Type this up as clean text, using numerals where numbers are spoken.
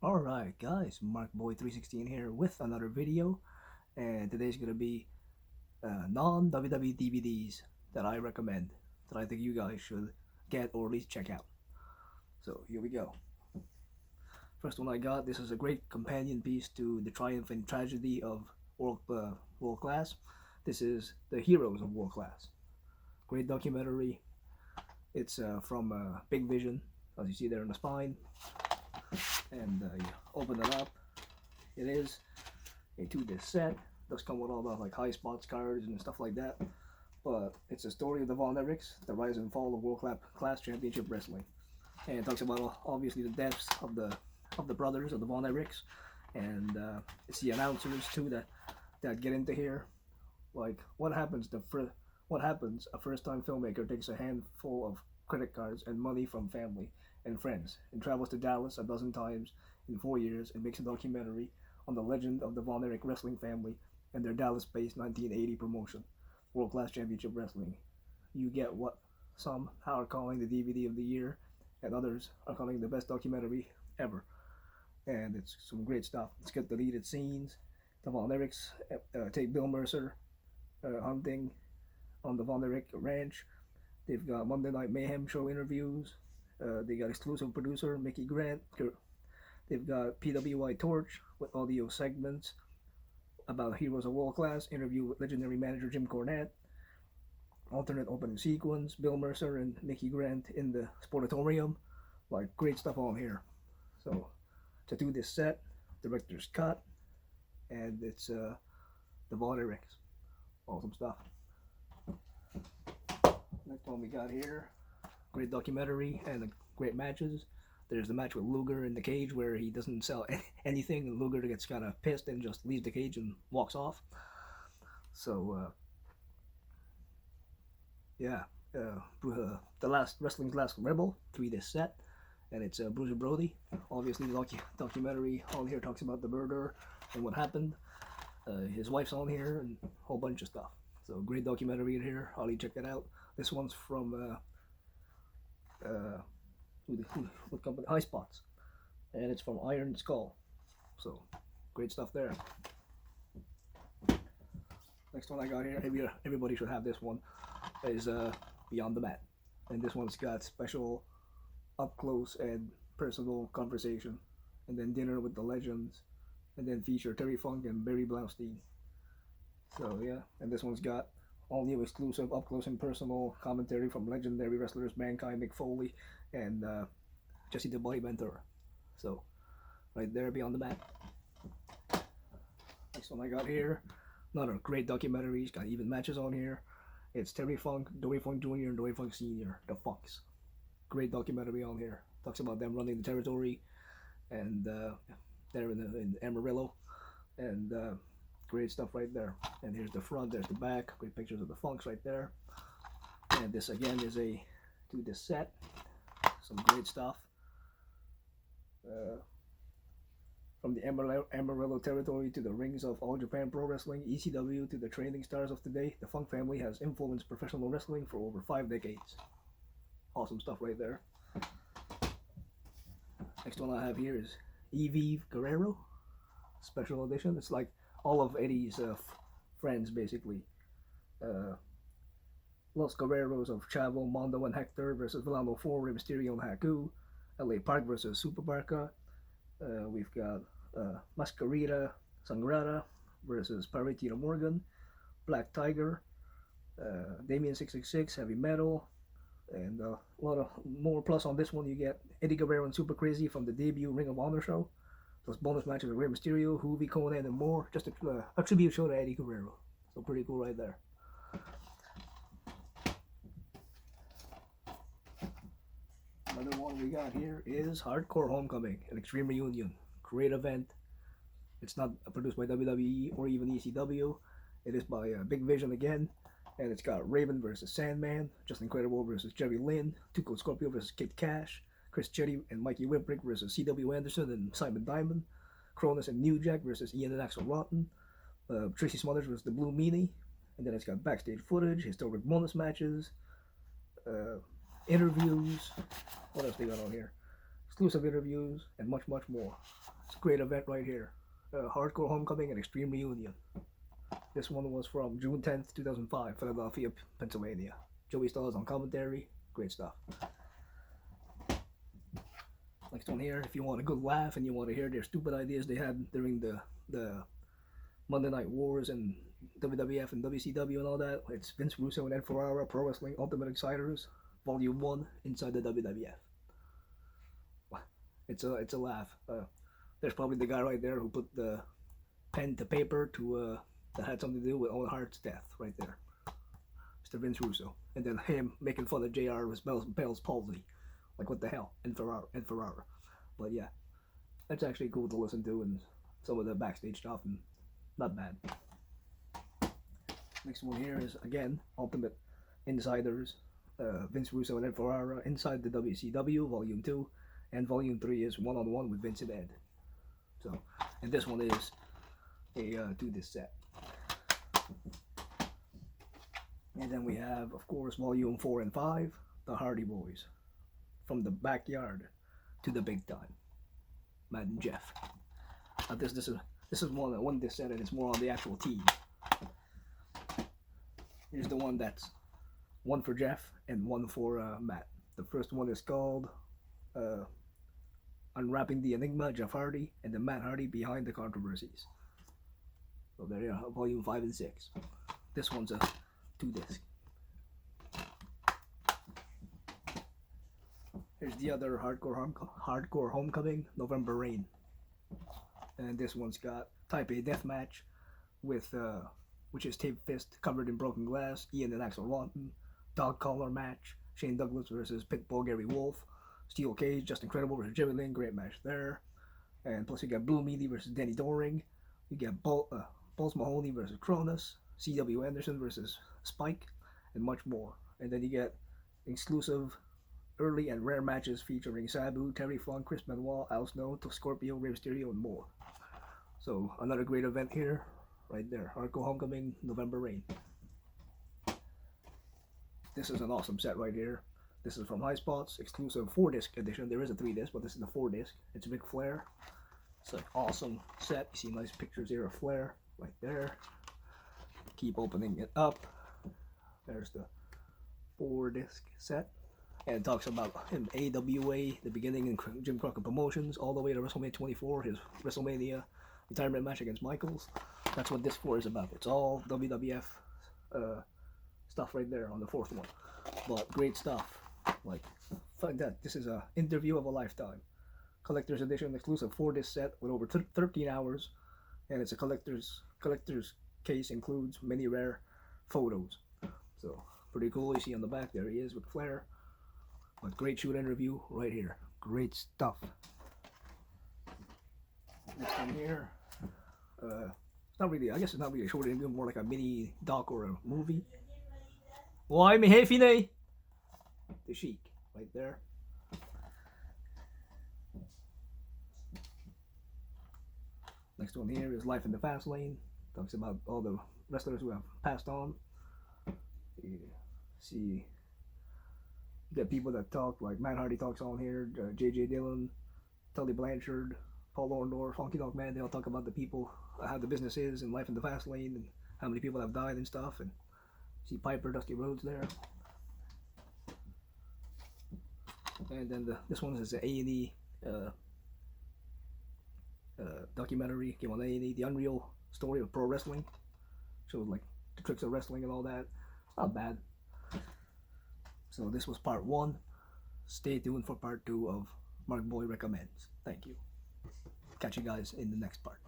Alright guys, markboy316 here with another video, and today's gonna be non-WWE DVDs that I recommend, that I think you guys should get or at least check out. So here we go. First one I got, this is a great companion piece to The Triumph and Tragedy of World Class. This is The Heroes of World Class. Great documentary. It's from Big Vision, as you see there in the spine. And you open it up, it is a 2-disc set. Does come with all the like high spots cards and stuff like that, but it's a story of the Von Erichs, the rise and fall of World Class Championship Wrestling, and it talks about obviously the deaths of the brothers of the Von Erichs, and it's the announcers too that get into here, like what happens a first-time filmmaker takes a handful of credit cards and money from family and friends and travels to Dallas a dozen times in 4 years and makes a documentary on the legend of the Von Erich wrestling family and their Dallas-based 1980 promotion, World Class Championship Wrestling. You get what some are calling the DVD of the year, and others are calling the best documentary ever. And it's some great stuff. It's got deleted scenes. The Von Erichs take Bill Mercer hunting on the Von Erich Ranch. They've got Monday Night Mayhem show interviews. They got exclusive producer Mickey Grant. They've got PWI Torch with audio segments about Heroes of World Class, interview with legendary manager Jim Cornette, alternate opening sequence, Bill Mercer and Mickey Grant in the Sportatorium. Like, great stuff on here. So, to do this set, director's cut, and it's the Von Erichs. Awesome stuff. Next one we got here, great documentary and great matches. There's the match with Luger in the cage where he doesn't sell anything, and Luger gets kind of pissed and just leaves the cage and walks off. So, yeah, the last Wrestling's Last Rebel, 3-disc set, and it's Bruiser Brody. Obviously, the documentary on here talks about the murder and what happened. His wife's on here and a whole bunch of stuff. So, great documentary in here. Highly check it out. This one's from what company? High Spots, and it's from Iron Skull. So great stuff there. Next one I got here, everybody should have this one, is Beyond the Mat, and this one's got special up close and personal conversation, and then dinner with the legends, and then feature Terry Funk and Barry Blaustein. So yeah, and this one's got all new exclusive up close and personal commentary from legendary wrestlers Mankind, Mick Foley, and Jesse the Body Ventura. So, right there, Beyond the Mat. Next one I got here, another great documentary. It's got even matches on here. It's Terry Funk, Dory Funk Jr., and Dory Funk Sr., the Funks. Great documentary on here. Talks about them running the territory, and they're in Amarillo, and great stuff right there. And here's the front, there's the back. Great pictures of the Funks right there. And this again is a 2-disc set. Some great stuff. From the Amarillo territory to the rings of All Japan Pro Wrestling, ECW to the training stars of today, the Funk family has influenced professional wrestling for over 5 decades. Awesome stuff right there. Next one I have here is Evie Guerrero, special edition. It's like all of Eddie's friends, basically. Los Guerreros of Chavo, Mondo, and Hector versus Villano 4, Rey Mysterio, and Haku. LA Park versus Super Barca. We've got Mascarita Sangrada versus Paritino Morgan. Black Tiger. Damien 666, Heavy Metal. And a lot of more. Plus on this one you get Eddie Guerrero and Super Crazy from the debut Ring of Honor show. Plus bonus matches with Rey Mysterio, Hoovy, Conan, and more. Just a tribute show to Eddie Guerrero. So pretty cool right there. Another one we got here is Hardcore Homecoming, an Extreme Reunion. Great event. It's not produced by WWE or even ECW. It is by Big Vision again. And it's got Raven versus Sandman, Justin Credible versus Jerry Lynn, Tuco Scorpio versus Kid Cash, Chris Chetty and Mikey Whipwreck versus C.W. Anderson and Simon Diamond, Cronus and New Jack versus Ian and Axel Rotten, Tracy Smothers versus the Blue Meanie, and then it's got backstage footage, historic bonus matches, interviews. What else they got on here? exclusive interviews, and much more. It's a great event right here. Hardcore Homecoming and Extreme Reunion. This one was from June 10th, 2005, Philadelphia, Pennsylvania. Joey Styles on commentary. Great stuff. Next one here, if you want a good laugh and you want to hear their stupid ideas they had during the Monday Night Wars and WWF and WCW and all that, it's Vince Russo and Ed Ferrara, Pro Wrestling Ultimate Exciters, Volume 1, Inside the WWF. It's a laugh. There's probably the guy right there who put the pen to paper to that had something to do with Owen Hart's death right there. Mr. Vince Russo. And then him making fun of JR with Bell's palsy. Like, what the hell? And Ferrara. But yeah, that's actually cool to listen to, and some of the backstage stuff, and not bad. Next one here is, again, Ultimate Insiders. Vince Russo and Ed Ferrara, Inside the WCW, Volume 2. And Volume 3 is one-on-one with Vince and Ed. So, and this one is a two-disc set. And then we have, of course, Volume 4 and 5, The Hardy Boys. From the backyard to the big time. Matt and Jeff. This is one disc set, and it's more on the actual team. Here's the one that's one for Jeff and one for Matt. The first one is called Unwrapping the Enigma, Jeff Hardy, and then Matt Hardy, Behind the Controversies. So there you are, Volume 5 and 6. This one's a 2-disc. Here's the other Hardcore Homecoming, November Rain. And this one's got Type A Deathmatch with, which is Tape Fist covered in broken glass, Ian and Axel Lawton, Dog Collar match, Shane Douglas versus Pitbull Gary Wolf, Steel Cage, Just Incredible versus Jerry Lynn, great match there. And plus you got Blue Meaty versus Denny Doring, you got Bulls Mahoney versus Cronus, C.W. Anderson versus Spike, and much more. And then you get exclusive early and rare matches featuring Sabu, Terry Funk, Chris Benoit, Al Snow, Scorpio, Rey Mysterio, and more. So another great event here, right there. Hardcore Homecoming, November Rain. This is an awesome set right here. This is from High Spots, exclusive 4-disc edition. There is a 3-disc, but this is the 4-disc. It's Ric Flair. It's an awesome set. You see nice pictures here of Flair right there. Keep opening it up. There's the 4-disc set. And it talks about him, AWA, the beginning in Jim Crockett Promotions, all the way to WrestleMania 24, his WrestleMania retirement match against Michaels. That's what this 4 is about. It's all WWF stuff right there on the 4th one. But great stuff. Like that. This is a interview of a lifetime. Collector's edition, exclusive 4-disc set with over 13 hours. And it's a collector's case, includes many rare photos. So, pretty cool. You see on the back, there he is with Flair. But great shoot interview right here. Great stuff. Next one here. It's not really, I guess it's not really a short interview, more like a mini doc or a movie. Why me hey Fine? The Sheik, right there. Next one here is Life in the Fast Lane. Talks about all the wrestlers who have passed on. You see, you get people that talk, like Matt Hardy talks on here, J.J. Dillon, Tully Blanchard, Paul Orndorff, Funky Dog Man. They all talk about the people, how the business is, and life in the fast lane, and how many people have died and stuff. And see Piper, Dusty Rhodes there. And then this one is an A&E documentary, came on A&E, The Unreal Story of Pro Wrestling. Shows like the tricks of wrestling and all that. Not bad. So this was part 1. Stay tuned for part 2 of Mark Boy Recommends. Thank you. Catch you guys in the next part.